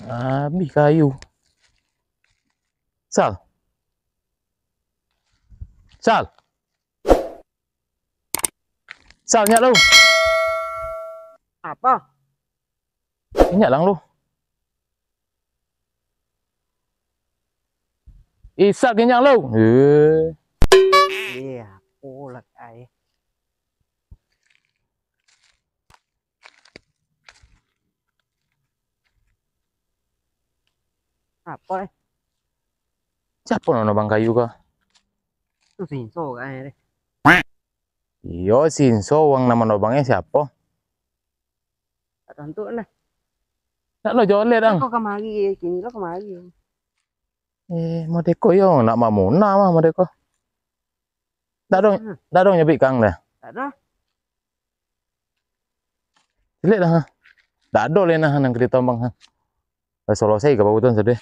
Habis kayu. Sal. Sal. Sal, nyak lu. Apa? Nyak lang lu. Sal nyak lu. Iya, ulek ai. Apa nih? Siapa nono bang kayu kah? Itu sinso ai deh. Iyo, Sinso, wang nama nobangnya siapa? Tak tentu lah. Nak lo jolet ang. Kok kemari kini lo kemari. Mau deko yo, nak mamuna mah mau deko. Dah dong nyebik kang dah. Tak ada. Lihat dah. Dah ada lena nang kereta bang ha. Solo saya ke bawutan sedih.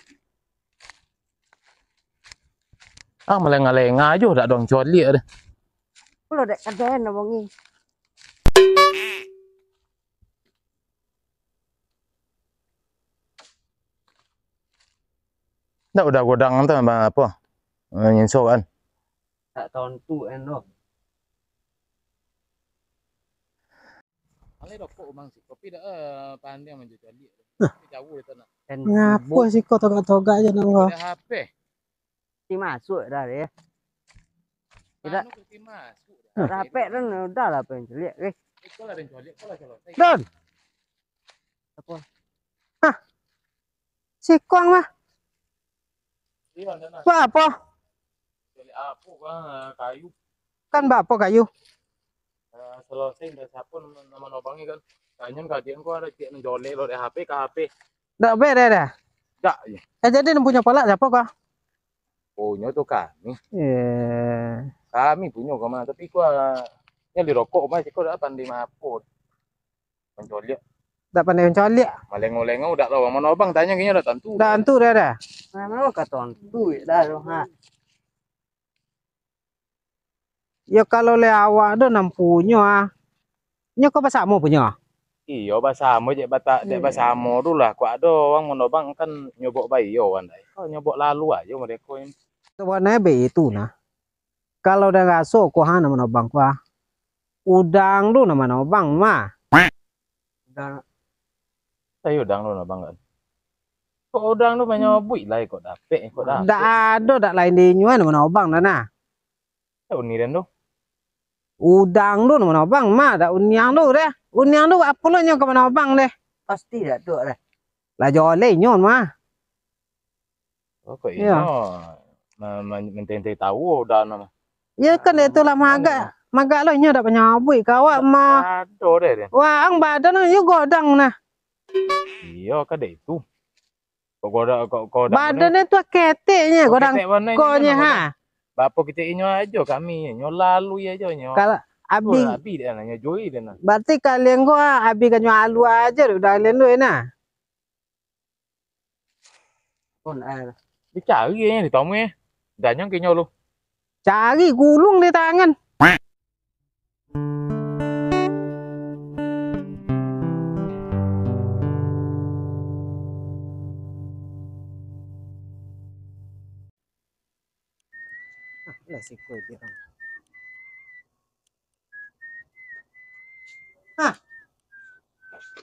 Melengah-lengah aja dah dong coli dah. Lo dek kaden bongi. Dah udah godang tuh apa? Nyinso kan. Tak tentu eno. Ale rokok bang si kopi dah pandai menjual coli. Jauh itu nak. Ngapo sih kok toga-toga aja nang lo. Ada HP. Ti masuk dah deh. Tidak. Masuk. Rapek dan udah lah pengen lihat guys. Kau lah yang coli, kau lah coli. Don. Apa? Hah. Sikong mah. Iya, dah. Apa? Coli apa bang kayu. Kan bapak kayu. Selesai udah siapa nama nobangnya kan. Kayaknya kajian gua ada cek menjolek lo deh HP ke HP. Dak beda dah. Dak ya. Jadi yang punya pala siapa kah? Punya tuh kami. Iya. Kami punya kemana tapi gua di rokok masih kau dah pandai maput. Menjolek. Dak pandai mencoli. Maleng-maleng udah tahu mana nobang tanya kayaknya udah tentu. Dah antu dah. Mana lo kata tentu dah lo ha. Ya kalau le awak do nam punya ah. Nya kok bahasa mau punya. Iya bahasa mo je bata dek bahasa mo dulu lah. Kau ada orang menobang kan nyobok bayi yo andai. Kau nyobok lalu aja mereka ini. Sebenarnya be itu nah. Kalau udah ngaso ko hana menobang kwa. Udang do nama nobang mah. Udah Saya udang lu nobang kan. Kok udang lu menyobui lah kok dapet kok dapet. Dak ada dak lain di nyuan nama nobang dah nah. Uni dan tu. Udang do nama nobang mah dak uniang do deh. Uniang do apa lo nyo ke nobang deh. pasti dah tu dah. Lah jole nyon mah. Oh kok Iya. mentente tahu udah nama. Ya kan itu lah maga lo nyo dak penyabui kawak mah. Ada deh. Wah ang badan yo godang nah. Iya kan deh itu. Kok Badannya tuh keteknya godang konya ha. Bapak kita inyo aja kami nyo lalu aja nyo. Kalau abi Abi dia nanya joy dia nah. berarti kalian gua abi kan alu aja udah kalian lu nah. Pun ai. Dicari ya di tamu ya. Danyang kinyo lu. Cari gulung di tangan. Lah si koi dia. Hah.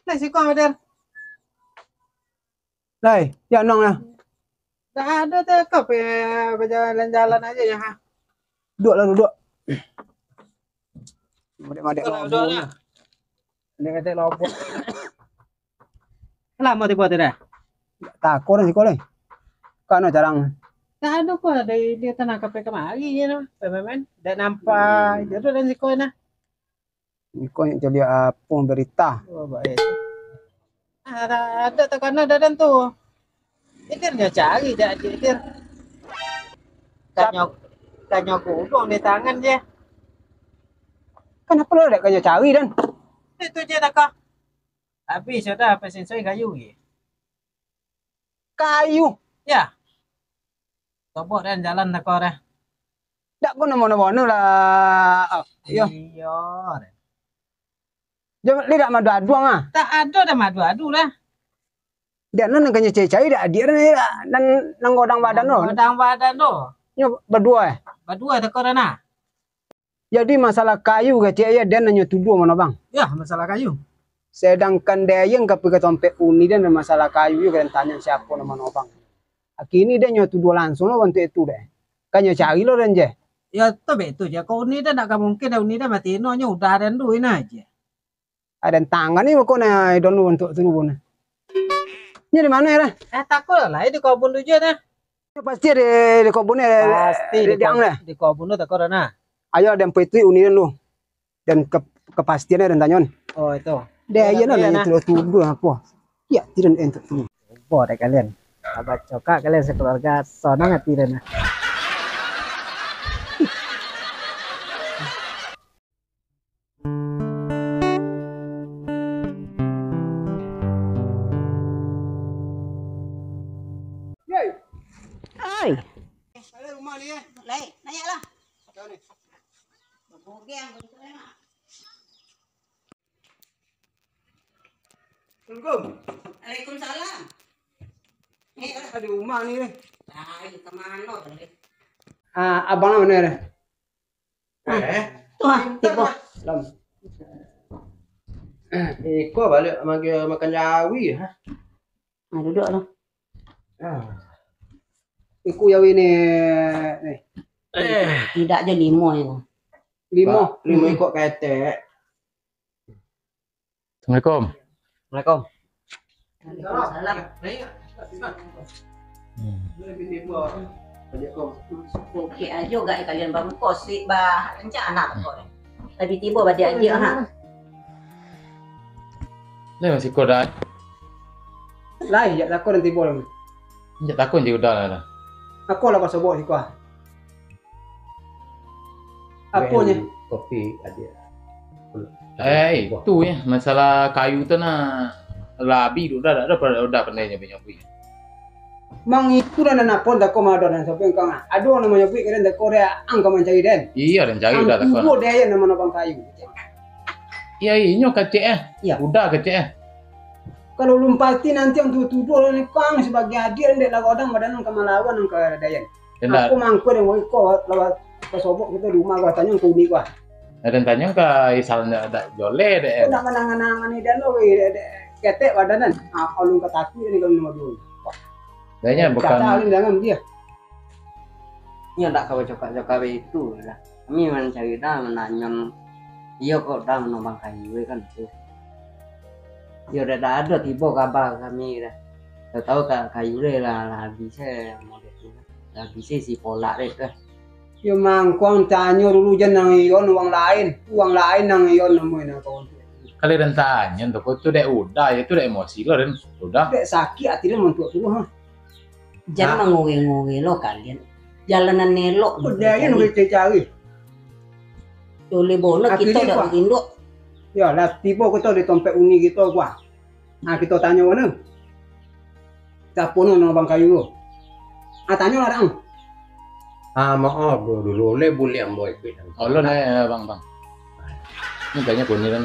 Lah si koi dia. Đây, ya nong lah. Dah ada tuh kau jalan-jalan aja ya ha. Duduk lah duduk. Madek-madek lobo lah. Madek-madek lobo. Lama tiba tidak? Takut sih kau ni. Kau jarang. Tak ada kok dari dia tanah kape kemari ya no. Pemain dan nampak itu dan si kau nah. Kau yang jadi apa berita? Oh baik. Ada tekanan dan tuh. Itir dia cari jadi itir. Kanyok kudung di tangan dia. Kenapa lo ada kanyok cari dan? Itu dia tak kah? Habis sudah apa sensoi kayu ye. Kayu? Ya. Tobok dan jalan tak kau dah. Tak kau nama-nama lah. Iya. Iya. Jangan lihat madu adu mah. Tak ada dah madu adu lah. Dia nan kanya cai dah dia dan nang godang badan lo. Godang badan lo. Nyo berdua. Berdua tak korana. Jadi masalah kayu ke cek ya dia nanya tuduh mana bang. Ya, masalah kayu. Sedangkan dia yang ke tompe uni dan masalah kayu juga dan tanya siapa nama bang. Kini dia nyo tuduh langsung lo untuk itu deh. Kanya cari lo dan je. Ya, tu betul je. Kau ni dah nak mungkin dah ni dah mati no nya udah dan duit aja. Ada tangan ni kau na don lu untuk turun. Ini di mana ya? Takut lah di kebun tu je dah. Pasti di kebun ni. Pasti di ang di kebun tu tak korana. Ayo dan petri uni dan lu. Dan kepastiannya dan tanyon. Oh itu. Dia ya na terus tuduh apa? Ya, tidak entuk tu. Boleh kalian. Abah cokak kalian sekeluarga sonang hati dan. Ơi, Ada rumah ni eh. lấy, nanya lah. Bogeng, Assalamualaikum. Waalaikumsalam. Ada rumah ni eh. Ay, kemana tadi? Abang mana ni? Tuh, tiba. Lam. Kau balik makan jawi ha? Nah, duduk lo. Iku yawi ni. Tidak aja limo itu. Lima. Lima ikut kata. Assalamualaikum. Assalamualaikum. Waalaikumsalam. Oke aja gak kalian bangun kos sih bah rencana kok. Tapi tiba pada aja ha. Ni masih kau dah. Lai ya takut nanti boleh. Injak takut je udah lah. Aku lah pasal bawa siko. Apanya? Kopi ada. Itu ya masalah kayu tu na labi tu dah pandai nyobi. Mang itu dan anak pun tak kau mahu dan sampai kau ngah. Aduh namanya bui keren tak Korea angka mencari den. Iya dan cari udah takut. Angku dia yang nama bang kayu. Iya inyo kecek Iya. Udah kecek Kalau lumpati nanti yang tuduh oleh kang sebagai hadir ndek lah godang badan angka malawan angka dayan. Dan Aku mangku dan mau ikut lewat kesobok kita di rumah gua tanya kau ni gua. dan tanya ke isalnya ada jole deh. Kau nak menangan ni dan lo ketek badanan. Kalau kau takut ni kalau nomor dua. Kayaknya bukan. Kata alin dengan dia. Ini tak kau cakap itu lah. Kami mencari dah menanyakan. Iya kok dah menambang kayu kan tu. Ya udah ada tiba kabar kami dah. Tahu kayu dia lah bisa model tu. Lah bisa si pola deh tu. Ya mangkong tanya dulu jangan ion uang lain nang ion nemuin kawan. Kali dan tanya tuh kau tuh deh udah itu deh emosi lo dan udah. Dek sakit hati dia mentuk tu ha. Jangan mengowe-ngowe lo kalian. Jalanan nelok. Udah yang kita cari. Boleh bono kita Akhirnya, dah Pak. induk. Ya lah tiba kita di tempat uni kita gua. Nah kita tanya mana? Siapa nama bang kayu lo? Tanya lah dang. Maaf dulu boleh yang boy kita. Oh lo nih bang. Ini kayaknya kau ni kan.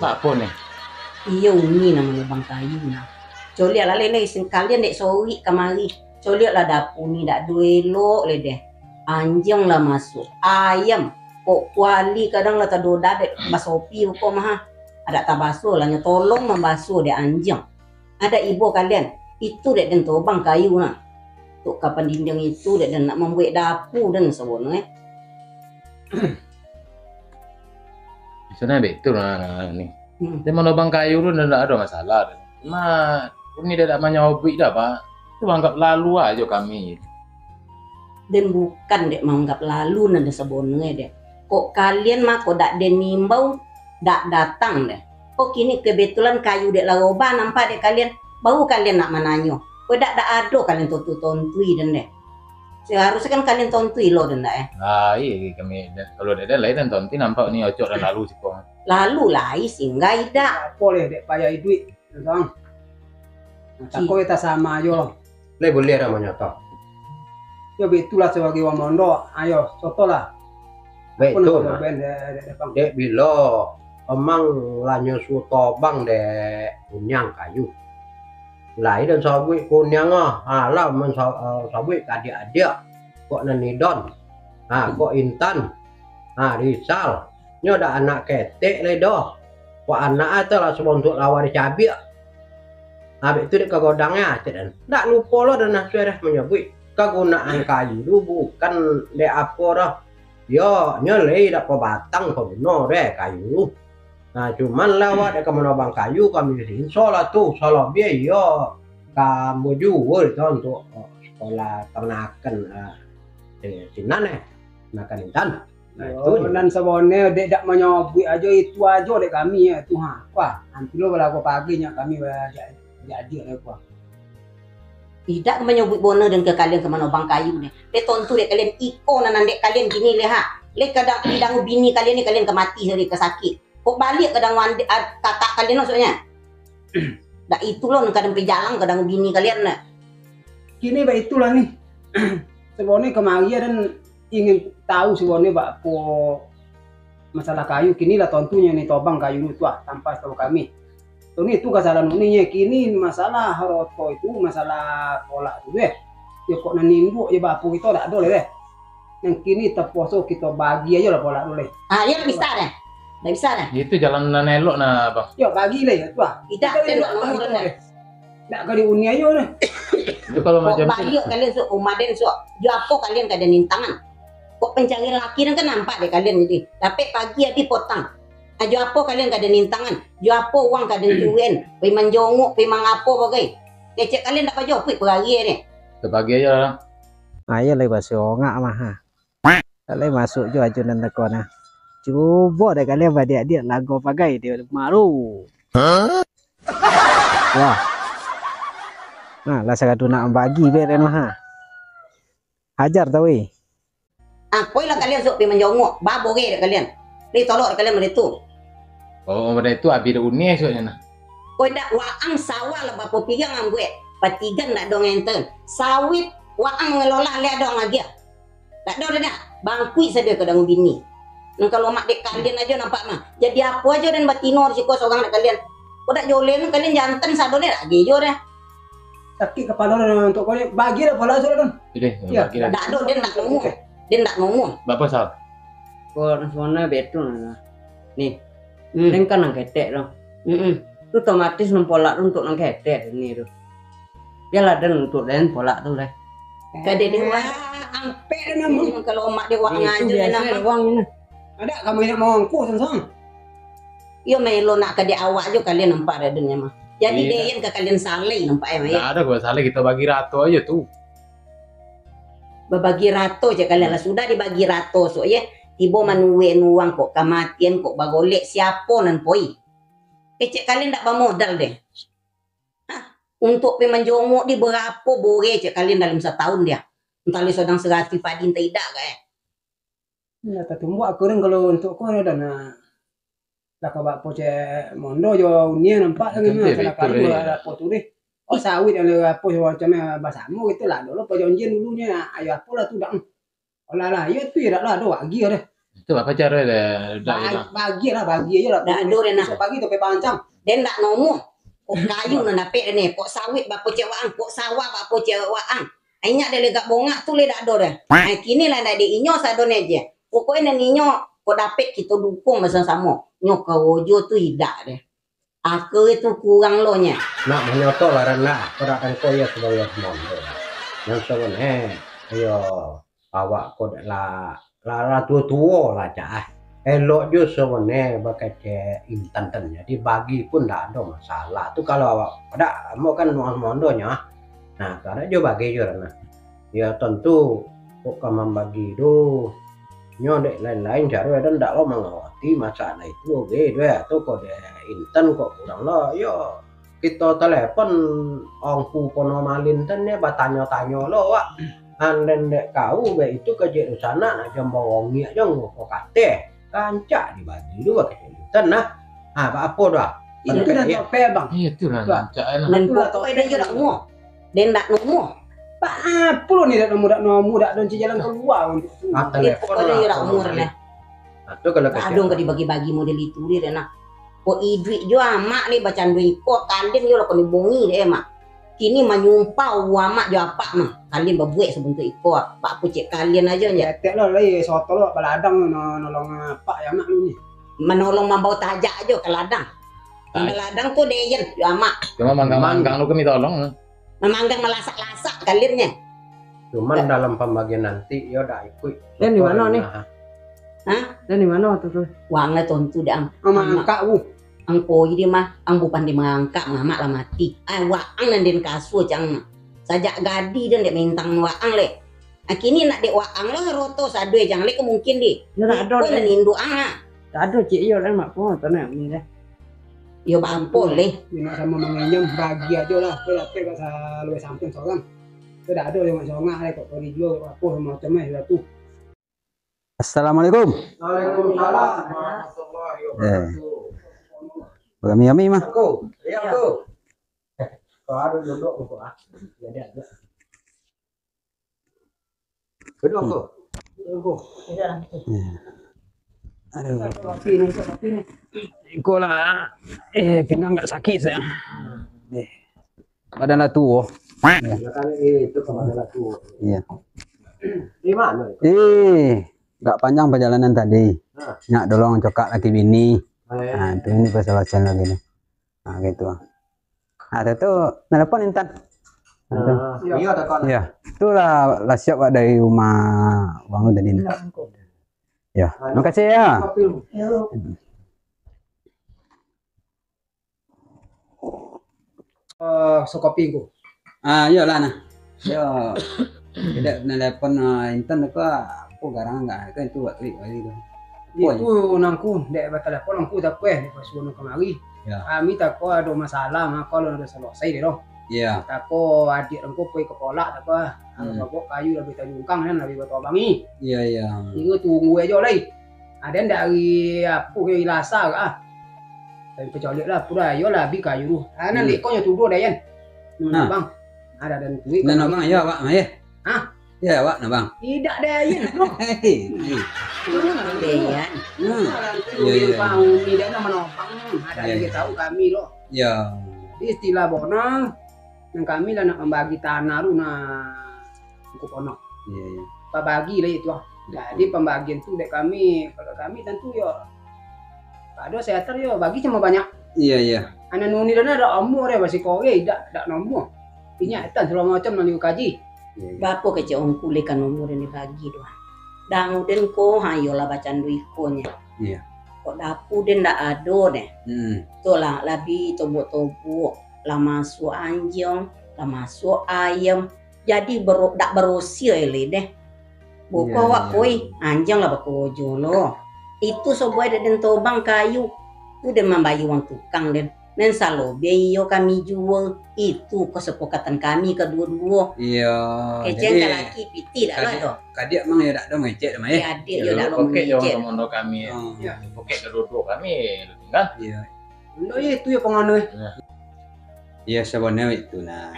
Apa nih? Iya uni namanya bang kayu nah. Coba lah lele isin kalian dek sori kemari. Coba lah dapur ni dak duelo le deh. Anjing lah masuk. Ayam. Kok kuali kadang lah tadoda dek basopi kok mah. Ada tabaso lah tolong membasuh dek anjing. Ada ibu kalian. Itu dek den bang kayu nah. Tuk kapan dinding itu dek den nak membuat dapur dan sebagainya. Sebenarnya betul lah ni. Dia mau bang kayu lu tidak ada masalah. Cuma ini tidak menyobi dah pak. Itu anggap lalu aja kami. Dan bukan dek menganggap lalu nanda sebonnya dek. Kok kalian mah kok dak den nimbau dak datang deh. Kok kini kebetulan kayu dek laroba nampak dek kalian. Baru kalian nak menanyo. Kok dak ada kalian tontui dan deh. Seharusnya kan kalian tontui lo dan dek. Iya kami kalau ada lain dan tonti nampak ni ocok dan lalu sih kong. Lalu lah sehingga tidak. Boleh dek payah duit. Bang. Takut kita sama ayo. Boleh namanya tak. Ya itulah sebagai wong mondo. Ayo soto lah. Betul. Bang. Dek bilo emang lanyo suto bang dek punyang kayu. Lai dan sabui kunyang lah men sabui adik-adik kok Nenidon. Kok Intan. Rizal. Nyo ada anak ketek le doh. Kok anak itu lah sebontuk lawar cabai. Habis itu dia ke godangnya dan ndak lupa lo dan suara menyebut kegunaan kayu itu bukan le apa dah. Yo nyelei dak batang kono deh kayu. Nah cuman lewat ke menobang kayu kami di salah tuh salah biaya yo kamu juga itu untuk sekolah kenakan sinan nakan Intan. Nah itu dan sebonnya dek dak menyobui aja itu aja dek kami ya tuh wah nanti lo belaku paginya kami jadi apa. Tidak menyebut bono dan ke kalian ke manobang kayu nih. Le tontu dek kalian iko nan dek kalian gini le ha. Le kadang bidang bini kalian ni kalian kemati hari kesakit. Kok balik kadang kakak kalian maksudnya. Dak itu loh kadang pejalang kadang bini kalian lah. Kini bah itulah nih. Sebonnya kemari dan ingin tahu sebonnya pak po masalah kayu kini lah tentunya nih tobang kayu itu tanpa tahu kami. Ini itu kesalahan uninya kini masalah haroto itu masalah pola itu deh. Ya kok nanimbu ya bapu itu tak boleh deh. Yang kini terposo kita bagi aja lah pola boleh. Ya bisa deh. Nggak bisa deh. Itu jalan elok nah bang. Ya bagi lah ya tuh. Tidak elok nomor deh. Nggak kali uni aja deh. Itu kalau macam itu kalian so umaden so japo kalian kada nintangan. Kok pencari laki kan nampak deh kalian jadi. Tapi pagi ya dipotong. Ajo apa kalian kada nintangan, jo apa uang kada juwen, pi manjongok, pi mangapo bagai. Kecek kalian dapat jo pi peragi ni. Sebagi aja lah. Ayo le basonga mah ha. Kalian masuk jo ajunan tekona. Coba deh kalian adik-adik lagu pakai dia maru. Wah. Nah, lah saya nak bagi beren mah ha. Hajar tau weh. Koi lah kalian sok pi manjongok, babo ge kalian. Ni tolok kalian menitu. Oh, pada itu habis uni soalnya nah. Koi dak waang sawah lah bapo pigang ang gue. Patigan dak dong enten. Sawit waang ngelola le dong lagi. Dak do dah. Bangkui saja kadang bini. Nang kalau mak dek kalian aja nampak mah. Jadi apa aja dan batino risiko seorang dak kalian. Kok dak jolen kalian jantan sadone lagi jo dah. Sakit kepala untuk kau bagi lah pola sudah kan. Ya, bagi lah. Dak do dia dak ngomong. Dia dak ngomong. Bapak sal. Kau sebenarnya betul lah. Nih, ini kan nang ketek loh. Itu otomatis nempolak untuk nang ketek ini tuh. Dia lah dan untuk dan polak tuh lah. Kade dewa ampe namun kalau mak dewa ngaju biasa uang ini. Ada kamu yang mau angku sang. Yo melo nak kade awak jo kalian nampak dadenya mah. Jadi Iya. deyen ke kalian saleh nampak ya. Nggak ada gua salah kita bagi ratu aja tuh. Berbagi rato je kalian lah sudah dibagi rato so ya. Ibu manuwe nuang kok kematian kok bagolek siapa nan poi. Kecek kalian tak bermodal deh. Untuk pemanjongok di berapa boleh cek kalian dalam setahun dia. Entah li sedang serati padin tidak kayak. Ya tak tunggu aku kan kalau untuk kau ada na. Lah kau bawa poce mondo jo unia nampak lagi Betul, mah salah betul, kali ya. ada pot tu deh. Oh sawit ada apa macamnya basamu gitu lah dulu pojonjen dulunya ayo apa lah tu dah. Olah lah ya tu ya lah do lagi deh. Itu apa cara dah Bagi aja lah. Dah ada deh nah. Besok pagi tu pe pancang. Dan tak nomor. Kok kayu na dapet ni. Kok sawit bapo cewaan. Kok sawah bapo cewaan. Ainya ada legak bongak tu le dak ada dah. Kini lah dak inyo sadone aja. Pokoknya ninyo kok dapet kita dukung bersama-sama. Nyo kawojo tu hidak deh. Aku itu kurang lo nya. nak menyoto laran lah perakan kau ya sebagai mondo. Yang sebenarnya ayo awak kau lah tua lah cah. Elok jo sebenarnya pakai Intan jadi bagi pun tak ada masalah. Tu kalau awak ada mau kan mondonya. Nah, karena jo bagi jo nah. Ya tentu kok kamu bagi do nyodek lain-lain cara dan tak lo mengawati masalah itu oke deh tuh kode Intan kok kurang lo yo kita telepon ongku pono malinten ya batanya-tanya lo wak anden dek kau be itu kerja di sana nak jam bawongi aja ngoko kate kancak dibagi dua ke Intan nah apa dah Itu dah tak pe bang. Itu lah cak enak. Dan pokoknya dia dak ngomong. Dan dak ngomong. Pak apa lo ni dak nomu dak don jalan keluar untuk tu. Dia pokoknya dia dak umur lah. Itu kalau Adong ke dibagi-bagi model itu dia dah nak. Kok idrik jo amak ni bacaan duit kok kanden yo lo ko dibongi deh mak. kini menyumpah wamak jo apa mah kalian berbuat sebentuk iko pak pucik kalian aja ya Tek lo lagi soto lo baladang nolong pak ya mak lu nih. menolong membawa tajak aja ke ladang. Ke ladang tuh deyen jo amak Cuma manggang-manggang lu kami tolong. memanggang melasak-lasak kaliannya. Cuman dalam pembagian nanti ya udah ikut. Dan di mana nih? Hah? Dan di mana waktu itu? Wangnya tontu dah Sama angka bu. ang poi dia mah ang bukan di mangka mamak lah mati waang nandin kasu cang sajak gadi dan dek mintang waang le kini nak dek waang lah roto sadue jangan le mungkin di Ya tak ada. ko nan indu ang Tak ada cik yo dan mak pun tak nak ni dah. yo bampol le Ini sama mengenyam bagi aja lah. Kau tek sa lu samping seorang. Kau dah ada yang songah le kok kau dijual apa macamnya sudah tuh. Assalamualaikum. Waalaikumsalam warahmatullahi wabarakatuh. Kami Yami mah. Aku, iya aku. Kalau ada duduk aku ah. Jadi ada. Duduk aku. Aduh. Kopi nih. Kau lah. Pinggang nggak sakit saya. Badan lah tua. Kali itu kemana lagi? Iya. Di mana? Nggak panjang perjalanan tadi. Nyak dolong cokak laki bini. Nah, itu ini pasal-pasal lagi nih. Nah, gitu. Ada tuh telepon Intan. Iya tak kon. Iya, itulah lah siap Pak dari rumah Bang Lu tadi. Ya, terima kasih ya. So kopi ku. Iya lah nah. Yo. Tidak telepon Intan aku garang enggak kan itu buat klik kali itu. Itu nangku dek telepon nangku tak peh pas suruh kemari. Ya. Kami tak ko ada masalah maka kalau ada selesai deh dong. Iya. Tak ko adik rengku pergi ke kolak tak apa. Kalau kayu lebih tajungkang kan lebih betul bangi. Iya iya. Itu tunggu aja lagi. Ada dari apa ke Ilasa ah. Tapi kecuali lah pura yo lah bi kayu. Nanti kau nyoto dua dayan. Nah. Bang. Ada dan duit. Nah, Bang, ya Pak, ya. Hah? Ya, Pak, nah Bang. Tidak dayan. Hei. deyan Iya, iya. Mau tidak nama nopang. Ada Iya, yang iya. tahu kami loh. Ya. Istilah bona yang kami lah nak membagi tanah lu nah untuk ponok. Iya, iya. Bagi lah itu. Jadi pembagian tuh dek kami kalau kami tentu yo ada seater yo bagi cuma banyak. Iya, iya. Anak nuni dan ada umur ya masih kowe tidak nomor. Inya etan selama macam nanti kaji. Iya, iya. bapo kece ongku le kan umur ni bagi doa dang den ko hayo lah bacan duit ko nya Iya. kok dapu den ndak ado deh to lah labi tobo lah masuk anjing lah masuk ayam jadi dak berusia le deh buka Iya, wak iya. koi anjing lah bakojo lo itu soboy den tobang kayu tu den membayi uang tukang den nen salobe iyo kami jual itu kesepakatan kami kedua-dua Iya. kecen laki piti dah lah doh Kadia mang ya dak dong ngecek mah ya. ya dia Ya yo lu dak lo pakai yo mengecek mondo kami. Oh. Ya, pakai kedua kami kan. Iya. Ndo itu ya pengono. Iya sebenarnya itu nah.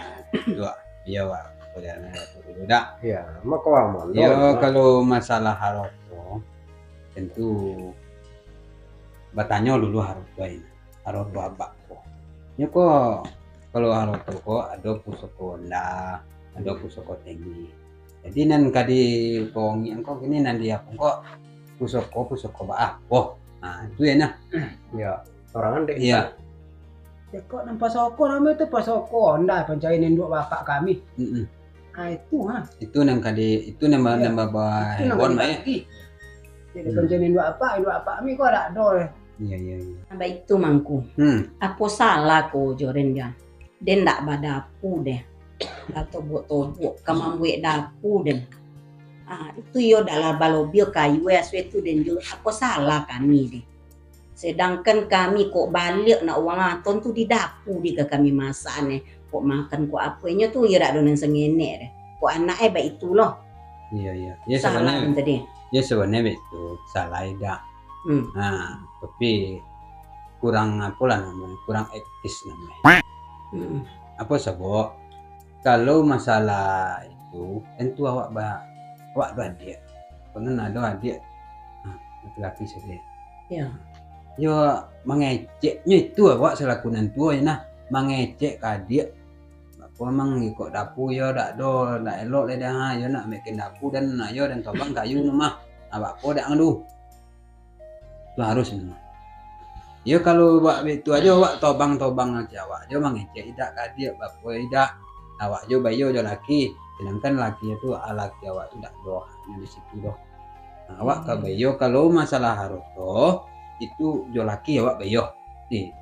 Dua. Iya, Pak. Perjalanan dulu dak. Iya, mau kau mau. Ya kalau masalah haroto tentu bertanya dulu haroto ini. Haroto abak kok. Ya kok kalau haroto kok ada pusoko lah, ada pusoko tinggi. Jadi nan kadi kongi engkau gini nanti aku kok pusoko ba apa. Nah, itu ya nah. Iya, orang dek. Iya. Ya kok nampak soko namanya itu pasoko ndak pencainin dua bapak kami. Mm-mm. Ah itu ha. Itu nang kadi itu nambah Iya. nambah Itu hewan mah ya. lagi. Jadi pencainin dua apa kami kok ada do. Iya iya iya. Sampai itu mangku apa salah ko joren dia den ndak badapu deh atau buat tobo kamang buat dapu den itu yo dalam balobio kayu ya itu den jo apa salah kami deh sedangkan kami kok balik nak uang aton tuh di dapu di ke kami masak nih kok makan kok apanya tuh ya dak donen sengene deh kok anaknya baik itu loh Iya iya. Ya salah sebenarnya tadi ya sebenarnya itu salah dak. Nah, tapi kurang apa lah namanya, kurang etis namanya. Apa sebab kalau masalah itu tentu awak dua adik, karena ada adik, laki-laki saja. ya Yo mengeceknya itu awak selaku nantua ya nah, mengecek ke adik, apa emang ikut dapu yo dak do dak elok le dah yo nak bikin dapu dan ayo dan tobang kayu mah apa apa dak ngadu itu harus memang yo kalau wak itu aja wak tobang aja wak jo mangece idak kadia bapo idak awak jo bayo jo laki sedangkan laki itu laki awak tu dak do di situ do awak ka bayo kalau masalah haroto itu jo laki awak bayo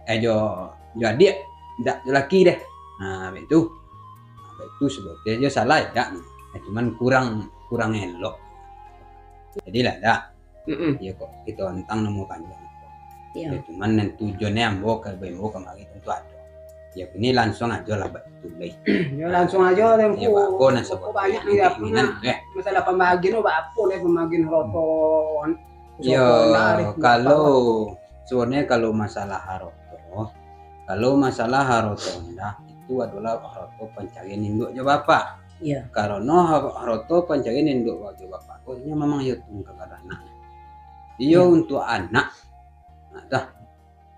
jo adik ndak jo laki deh. Nah, itu sebetulnya salah ya, cuman kurang elok. Jadi lah dah, ya kok itu tentang nemu panjang. Ya, cuman yang tujuannya ambo ke bemo kemarin tentu ada. Ya ini langsung aja lah betul baik. Ya langsung aja deh. Ya aku nasi banyak nih apa? Masalah pembagian pembagian roton. Ya kalau sebenarnya kalau masalah haroto, itu adalah haroto pencarian induk jo bapak. Iya. Karena haroto pencarian induk jo bapak. Pokoknya memang ya tunggu kepada anak. Iyo untuk anak. Nah, dah.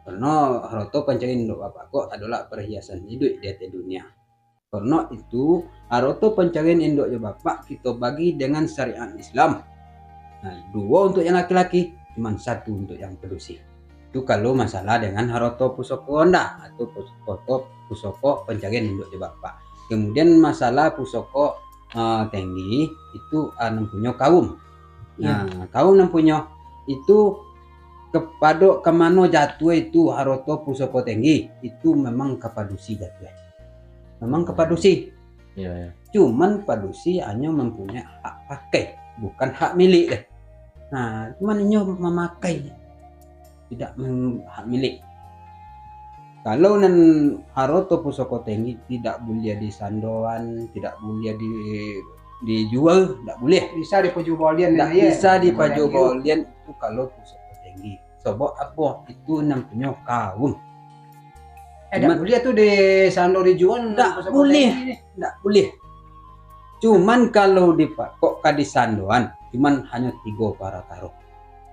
Karena haroto pencarian induk bapak kok adalah perhiasan hidup di atas dunia. Karena itu haroto pencarian induk jo bapak kita bagi dengan syariat Islam. Nah, 2 untuk yang laki-laki, cuma 1 untuk yang pedusi. Itu kalau masalah dengan haroto pusoko onda atau pusoko pencarian induk di bapak. Kemudian masalah pusoko tinggi itu punya kaum. Nah, kaum punya itu kepada kemana jatuh itu haroto pusoko tinggi itu memang kepadusi jatuh. Memang kepadusi. Iya. Cuman padusi hanya mempunyai hak pakai, bukan hak milik deh. Nah, cuman ini memakai. Tidak hak milik. Kalau nan haroto pusoko tinggi tidak boleh disandoan, tidak boleh dijual, tidak boleh. Bisa dipajubolian, tidak bisa dipajubolian itu kalau pusoko tinggi. Sebab apa? Itu namanya kaum. Tidak boleh tuh disando dijual. Tidak boleh, tidak boleh. Cuman kalau kok kadisandoan, cuman hanya 3 para taruh.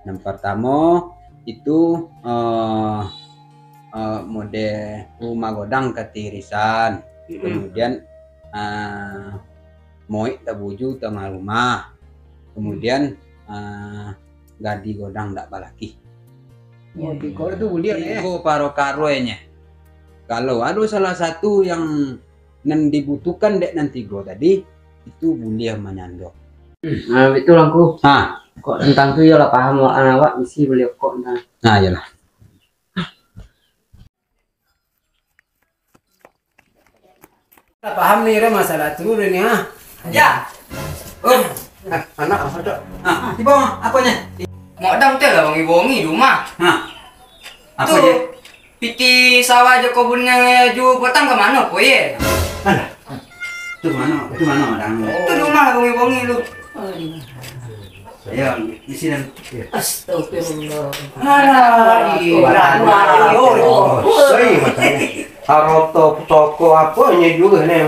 Yang pertama itu mode rumah godang ketirisan, kemudian moik tabuju tengah rumah, kemudian gadi godang dak balaki. Oh, 3 itu boleh ya. Itu paro karoenya. Kalau ada salah satu yang dibutuhkan dek nanti 3 tadi itu boleh menyandok. Nah, itu aku. Kok tentang itu ya lah paham awak isi boleh kok tentang. Nah, iyalah. Kita paham nih masalah telur ini Ya. Oh, anak ada. Di bawah apanya? Mau dang teh lah wangi-wangi rumah. Apa Tuh, ya? piti sawah aja kebunnya ju potong ke mana po ye? Itu mana orang? Itu rumah wangi-wangi lu. Ya, di sini. Astagfirullah. Haroto toko apa juga nih